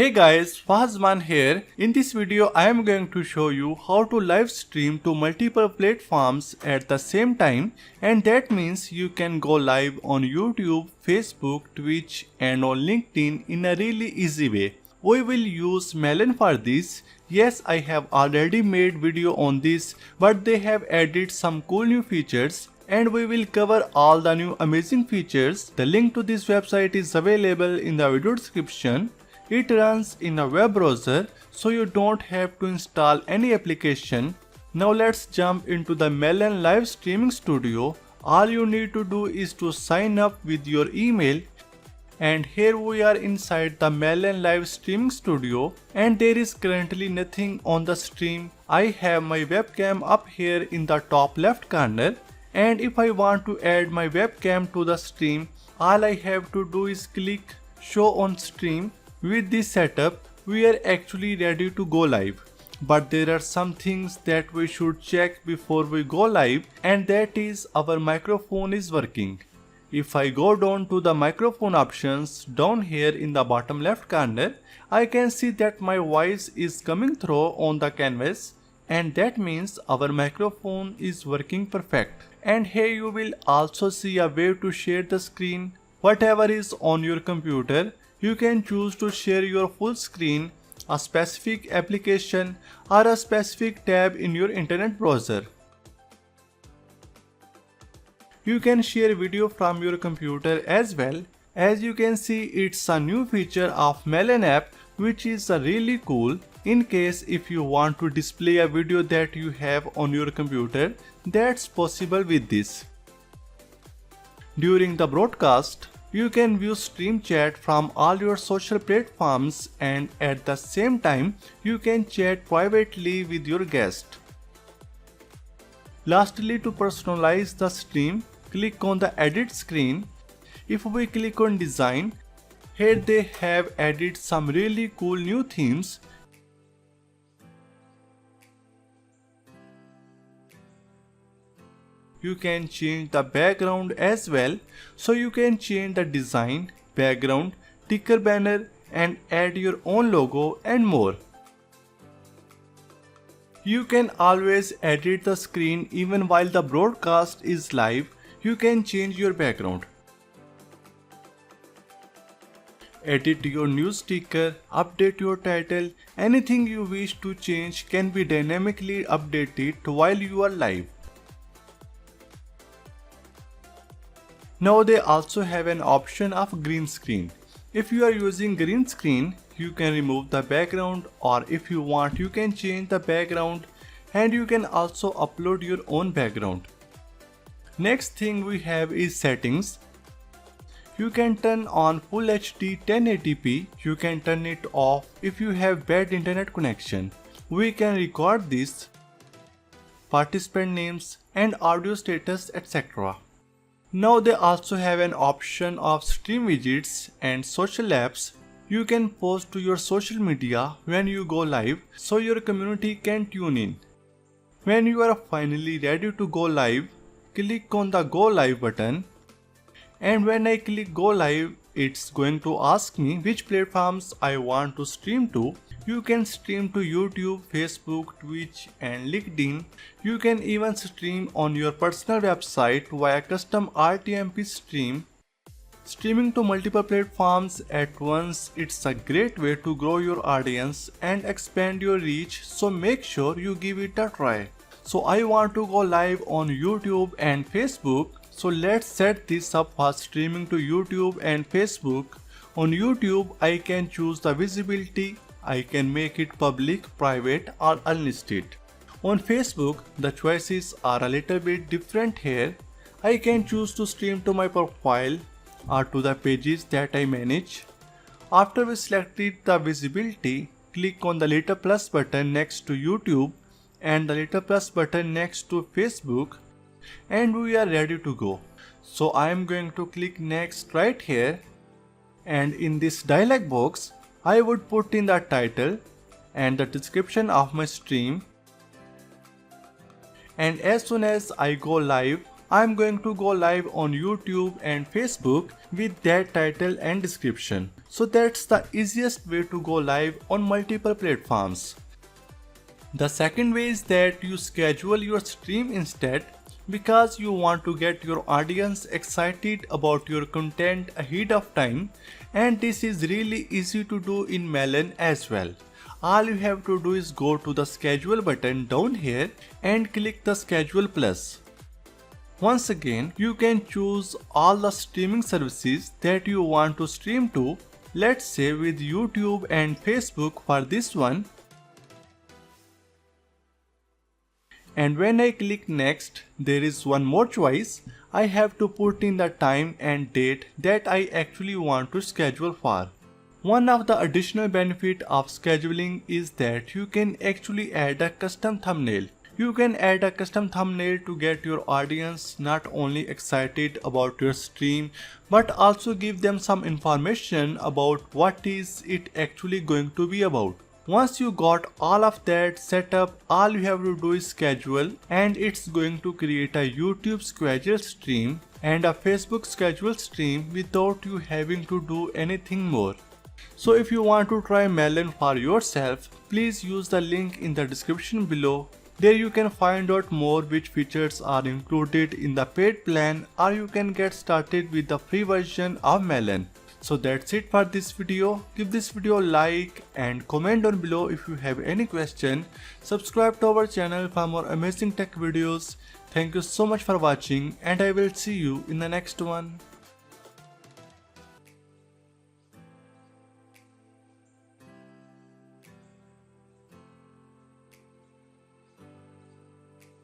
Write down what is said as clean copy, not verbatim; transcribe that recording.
Hey guys, Fazman here. In this video I am going to show you how to live stream to multiple platforms at the same time, and that means you can go live on YouTube, Facebook, Twitch and on LinkedIn in a really easy way. We will use Melon for this. Yes, I have already made video on this, but they have added some cool new features and we will cover all the new amazing features. The link to this website is available in the video description. It runs in a web browser, so you don't have to install any application. Now let's jump into the Melon live streaming studio. All you need to do is to sign up with your email. And here we are inside the Melon live streaming studio, and there is currently nothing on the stream. I have my webcam up here in the top left corner, and if I want to add my webcam to the stream, all I have to do is click show on stream. With this setup, we are actually ready to go live. But there are some things that we should check before we go live, and that is our microphone is working. If I go down to the microphone options down here in the bottom left corner, I can see that my voice is coming through on the canvas, and that means our microphone is working perfect. And here you will also see a way to share the screen. Whatever is on your computer, you can choose to share your full screen, a specific application or a specific tab in your internet browser. You can share video from your computer as well. As you can see, it's a new feature of Melon app, which is really cool. In case if you want to display a video that you have on your computer, that's possible with this. During the broadcast, you can view stream chat from all your social platforms, and at the same time you can chat privately with your guest. Lastly, to personalize the stream, click on the edit screen. If we click on design, here they have added some really cool new themes. You can change the background as well, so you can change the design, background, ticker banner and add your own logo and more. You can always edit the screen even while the broadcast is live. You can change your background, edit your news sticker, update your title. Anything you wish to change can be dynamically updated while you are live. Now they also have an option of green screen. If you are using green screen, you can remove the background, or if you want you can change the background, and you can also upload your own background. Next thing we have is settings. You can turn on Full HD 1080p. You can turn it off if you have bad internet connection. We can record this, participant names and audio status, etc. Now they also have an option of stream widgets and social apps. You can post to your social media when you go live, so your community can tune in. When you are finally ready to go live, click on the go live button, and when I click go live, it's going to ask me which platforms I want to stream to. You can stream to YouTube, Facebook, Twitch and LinkedIn. You can even stream on your personal website via custom RTMP stream. Streaming to multiple platforms at once, it's a great way to grow your audience and expand your reach, so make sure you give it a try. So I want to go live on YouTube and Facebook. So let's set this up for streaming to YouTube and Facebook. On YouTube, I can choose the visibility. I can make it public, private or unlisted. On Facebook, the choices are a little bit different here. I can choose to stream to my profile or to the pages that I manage. After we selected the visibility, click on the little plus button next to YouTube and the little plus button next to Facebook, and we are ready to go. So I am going to click next right here, and in this dialog box, I would put in the title and the description of my stream, and as soon as I go live, I'm going to go live on YouTube and Facebook with that title and description. So that's the easiest way to go live on multiple platforms. The second way is that you schedule your stream instead, because you want to get your audience excited about your content ahead of time, and this is really easy to do in Melon as well. All you have to do is go to the schedule button down here and click the schedule plus. Once again, you can choose all the streaming services that you want to stream to. Let's say with YouTube and Facebook for this one. And when I click next, there is one more choice. I have to put in the time and date that I actually want to schedule for. One of the additional benefits of scheduling is that you can actually add a custom thumbnail. You can add a custom thumbnail to get your audience not only excited about your stream, but also give them some information about what is it actually going to be about. Once you got all of that set up, all you have to do is schedule, and it's going to create a YouTube scheduled stream and a Facebook scheduled stream without you having to do anything more. So if you want to try Melon for yourself, please use the link in the description below. There you can find out more which features are included in the paid plan, or you can get started with the free version of Melon. So that's it for this video. Give this video a like and comment down below if you have any question. Subscribe to our channel for more amazing tech videos. Thank you so much for watching, and I will see you in the next one.